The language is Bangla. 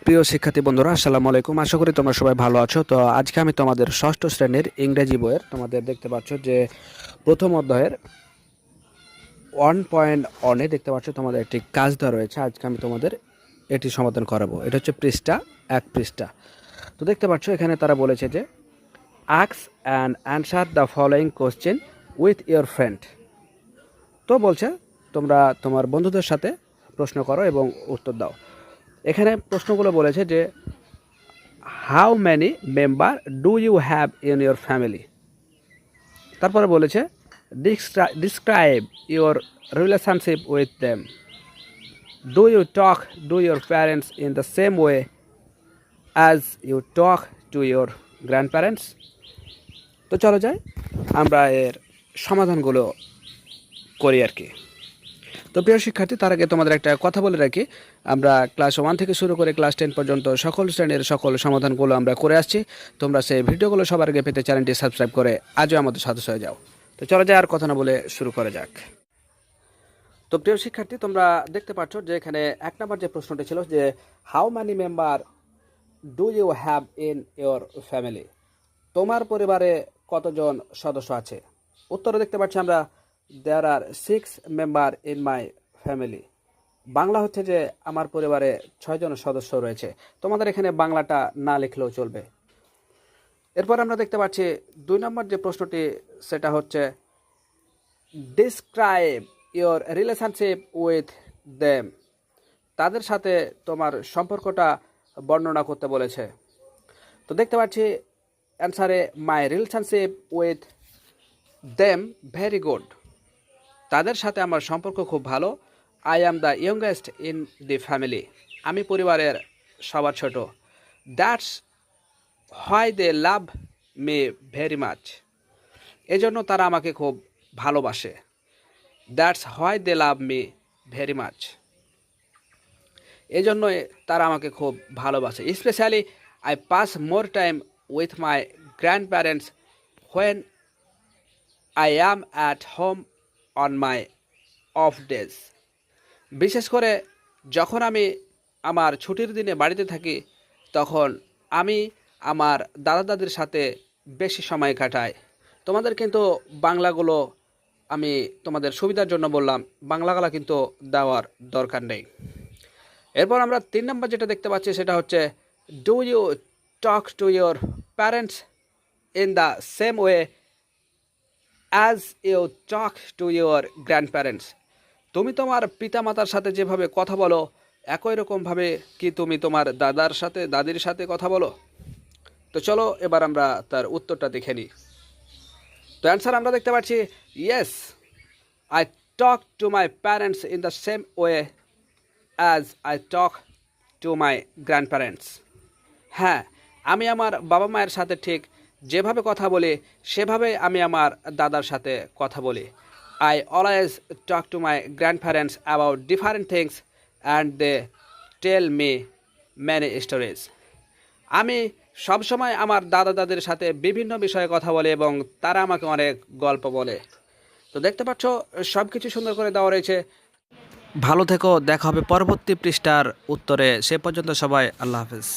প্রিয় শিক্ষার্থী বন্ধুরা, আসসালামু আলাইকুম। আশা করি তোমরা সবাই ভালো আছো। তো আজকে আমি তোমাদের ষষ্ঠ শ্রেণীর ইংরেজি বইয়ের তোমাদের দেখতে পাচ্ছ যে প্রথম অধ্যায়ের 1.1 দেখতে পাচ্ছ তোমাদের একটি কাজ দেওয়া রয়েছে। আজকে আমি তোমাদের এটি সমাধান করাবো। এটা হচ্ছে পৃষ্ঠা 1 পৃষ্ঠা। তো দেখতে পাচ্ছ এখানে তারা বলেছে যে ask and answer the following question with your friend. তো বলছে তোমরা তোমার বন্ধুদের সাথে প্রশ্ন করো এবং উত্তর দাও। এখানে প্রশ্নগুলো বলেছে যে how many member do you have in your family. তারপরে বলেছে describe your relationship with them. Do you talk to your parents in the same way as you talk to your grandparents. তো চলো যাই আমরা এর সমাধানগুলো করি আর কি। তো প্রিয় শিক্ষার্থী, তার আগে তোমাদের একটা কথা বলে রাখি, আমরা ক্লাস 1 থেকে শুরু করে ক্লাস 10 পর্যন্ত সকল শ্রেণীর সকল সমাধানগুলো আমরা করে আসছি। তোমরা সেই ভিডিওগুলো সবার আগে পেতে চ্যানেলটি সাবস্ক্রাইব করে আজও আমাদের সদস্য হয়ে যাও। তো চলো যাই আর কথা না বলে শুরু করা যাক। তো প্রিয় শিক্ষার্থী, তোমরা দেখতে পাচ্ছ যে এখানে 1 নম্বর যে প্রশ্নটি ছিল যে how many member do you have in your family. তোমার পরিবারে কতজন সদস্য আছে? উত্তরে দেখতে পাচ্ছি আমরা there are 6 member in my family. Bangla হচ্ছে যে আমার পরিবারে 6 জন সদস্য রয়েছে। তোমাদের এখানে বাংলাটা না লিখলেও চলবে। এরপর আমরা দেখতে পাচ্ছি 2 নম্বর যে প্রশ্নটি সেটা হচ্ছে describe your relationship with them. তাদের সাথে তোমার সম্পর্কটা বর্ণনা করতে বলেছে। তো দেখতে পাচ্ছি অ্যান্সারে my relationship with them very good. তাদের সাথে আমার সম্পর্ক খুব ভালো। I am the youngest in the family. আমি পরিবারের সবার ছোট। That's why they love me very much. এজন্য তারা আমাকে খুব ভালোবাসে। That's why they love me very much. এজন্য তারা আমাকে খুব ভালোবাসে। Specially I pass more time with my grandparents when I am at home on my off days. বিশেষ করে যখন আমি আমার ছুটির দিনে বাড়িতে থাকি তখন আমি আমার দাদা দাদির সাথে বেশি সময় কাটাই। তোমাদের কিন্তু বাংলাগুলো আমি তোমাদের সুবিধার জন্য বললাম, বাংলাগুলো কিন্তু দেওয়ার দরকার নেই। এরপর আমরা 3 নম্বর যেটা দেখতে পাচ্ছি সেটা হচ্ছে do you talk to your parents in the same way as you talk to your grandparents. তুমি তোমার পিতামাতার সাথে যেভাবে কথা বলো একই রকমভাবে কি তুমি তোমার দাদার সাথে দাদির সাথে কথা বলো? তো চলো এবার আমরা তার উত্তরটা দেখে নিই। তো অ্যান্সার আমরা দেখতে পাচ্ছি yes I talk to my parents in the same way as I talk to my grand parents. হ্যাঁ, আমি আমার বাবা মায়ের সাথে ঠিক যেভাবে কথা বলি সেভাবে আমি আমার দাদার সাথে কথা বলি। I always talk to my grandparents about different things and they tell me many stories. আমি সবসময় আমার দাদা দাদির সাথে বিভিন্ন বিষয়ে কথা বলি এবং তারা আমাকে অনেক গল্প বলে। তো দেখতে পাচ্ছ সব কিছু সুন্দর করে দেওয়া রয়েছে। ভালো থেকো, দেখা হবে পরবর্তী পৃষ্ঠার উত্তরে। সে পর্যন্ত সবাই আল্লাহ হাফেজ।